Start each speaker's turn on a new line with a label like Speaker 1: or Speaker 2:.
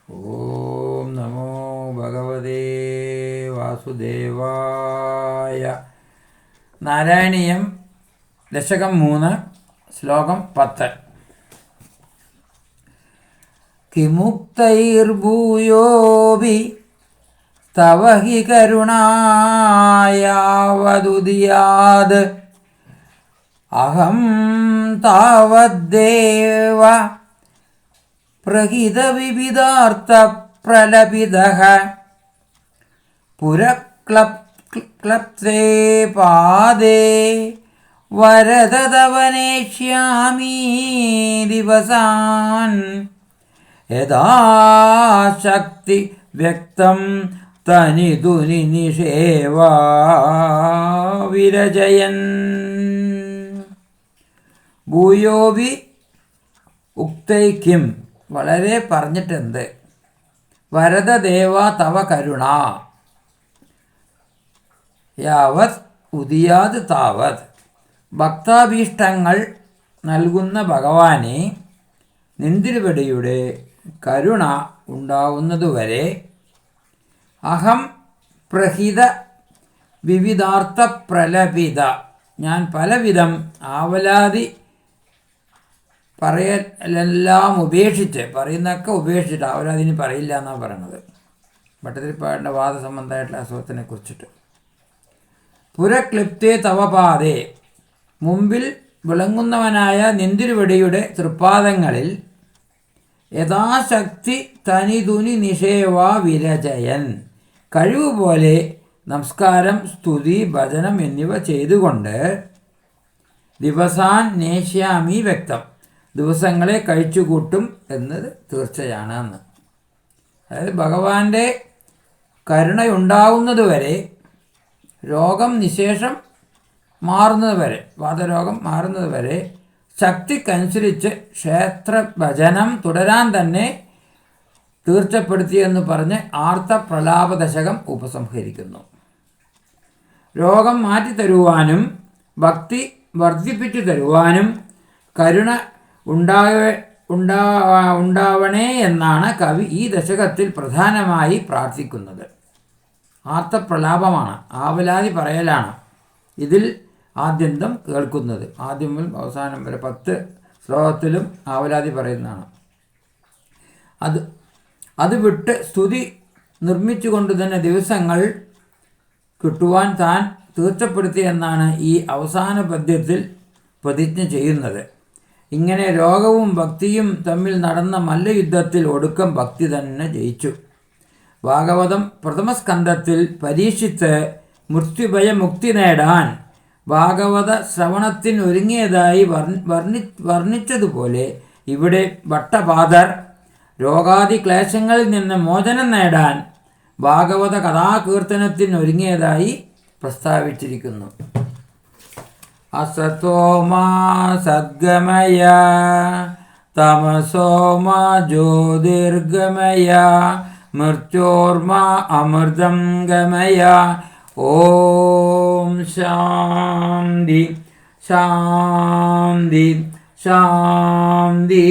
Speaker 1: ഓം നമോ ഭഗവതേ വാസുദേവായ. നാരായണീയം ദശകം 3 ശ്ലോകം 10. കിമുക്തൈർഭൂയോപി തവ ഹി കരുണായാവദുദിയാത് അഹം താവദ്ദേവ പ്രഹിതവിവിധാർത്ഥപ്രലപിതഃ പുരക്ലപ്തേ പാദേ വരദ തവ നേഷ്യാമി ദിവസാൻ യഥാശക്തി വ്യക്തം തനിതുനി നിഷേവാ വിരജയൻ. ഭൂയോപി ഉക്തൈക്യം വളരെ പറഞ്ഞിട്ടുണ്ട്. വരദദേവ തവ കരുണ യാവത് ഉദിയാത് താവത്. ഭക്താഭീഷ്ടങ്ങൾ നൽകുന്ന ഭഗവാനെ നിന്തിരുവടിയുടെ കരുണ ഉണ്ടാവുന്നതുവരെ അഹം പ്രഹിത വിവിധാർത്ഥ പ്രലപിത, ഞാൻ പലവിധം ആവലാതി പറയലെല്ലാം ഉപേക്ഷിച്ച്, പറയുന്നതൊക്കെ ഉപേക്ഷിച്ചിട്ട്, ആവലാതിന് പറയില്ല എന്നാണ് പറയുന്നത് ഭട്ടതിരിപ്പാടിൻ്റെ വാദസംബന്ധമായിട്ടുള്ള അസുഖത്തിനെ കുറിച്ചിട്ട്. പുരക്ലിപ്തേ തവപാദേ, മുമ്പിൽ വിളങ്ങുന്നവനായ നിന്തിരുവടിയുടെ തൃപ്പാദങ്ങളിൽ യഥാശക്തി തനിതുനി നിഷേവ വിരചയൻ, കഴിവുപോലെ നമസ്കാരം, സ്തുതി, ഭജനം എന്നിവ ചെയ്തുകൊണ്ട് ദിവസാൻ നേഷ്യാമി വ്യക്തം, ദിവസങ്ങളെ കഴിച്ചുകൂട്ടും എന്നത് തീർച്ചയാണ് എന്ന്. അതായത് ഭഗവാന്റെ കരുണയുണ്ടാവുന്നതുവരെ, രോഗം നിശേഷം മാറുന്നതുവരെ, വാതരോഗം മാറുന്നതുവരെ ശക്തിക്കനുസരിച്ച് ക്ഷേത്ര ഭജനം തുടരാൻ തന്നെ തീർച്ചപ്പെടുത്തിയെന്ന് പറഞ്ഞ് ആർത്തപ്രലാപദശകം ഉപസംഹരിക്കുന്നു. രോഗം മാറ്റിത്തരുവാനും ഭക്തി വർദ്ധിപ്പിച്ചു തരുവാനും കരുണ ഉണ്ടാവണേ എന്നാണ് കവി ഈ ദശകത്തിൽ പ്രധാനമായി പ്രാർത്ഥിക്കുന്നത്. ആർത്തപ്രലാപമാണ്, ആവലാതി പറയലാണ് ഇതിൽ ആദ്യന്തം കേൾക്കുന്നത്. ആദ്യം മുതൽ അവസാനം വരെ 10 ശ്ലോകത്തിലും ആവലാതി പറയുന്നതാണ്. അത് വിട്ട് സ്തുതി നിർമ്മിച്ചുകൊണ്ട് തന്നെ ദിവസങ്ങൾ കിട്ടുവാൻ താൻ തീർച്ചപ്പെടുത്തിയെന്നാണ് ഈ അവസാന പദ്യത്തിൽ പ്രതിജ്ഞ ചെയ്യുന്നത്. ഇങ്ങനെ രോഗവും ഭക്തിയും തമ്മിൽ നടന്ന മല്ലയുദ്ധത്തിൽ ഒടുക്കം ഭക്തി തന്നെ ജയിച്ചു. ഭാഗവതം പ്രഥമസ്കന്ധത്തിൽ പരീക്ഷിച്ച് മൃത്യുഭയമുക്തി നേടാൻ ഭാഗവത ശ്രവണത്തിനൊരുങ്ങിയതായി വർണ്ണിച്ചതുപോലെ ഇവിടെ ഭട്ടപാദർ രോഗാദി ക്ലേശങ്ങളിൽ നിന്ന് മോചനം നേടാൻ ഭാഗവത കഥാകീർത്തനത്തിനൊരുങ്ങിയതായി പ്രസ്താവിച്ചിരിക്കുന്നു. അസതോമാ സദ്ഗമയ തമസോമാ ജ്യോതിർഗമയ മൃത്യോർമാ അമൃതം ഗമയ. ഓം ശാന്തി ശാന്തി ശാന്തി.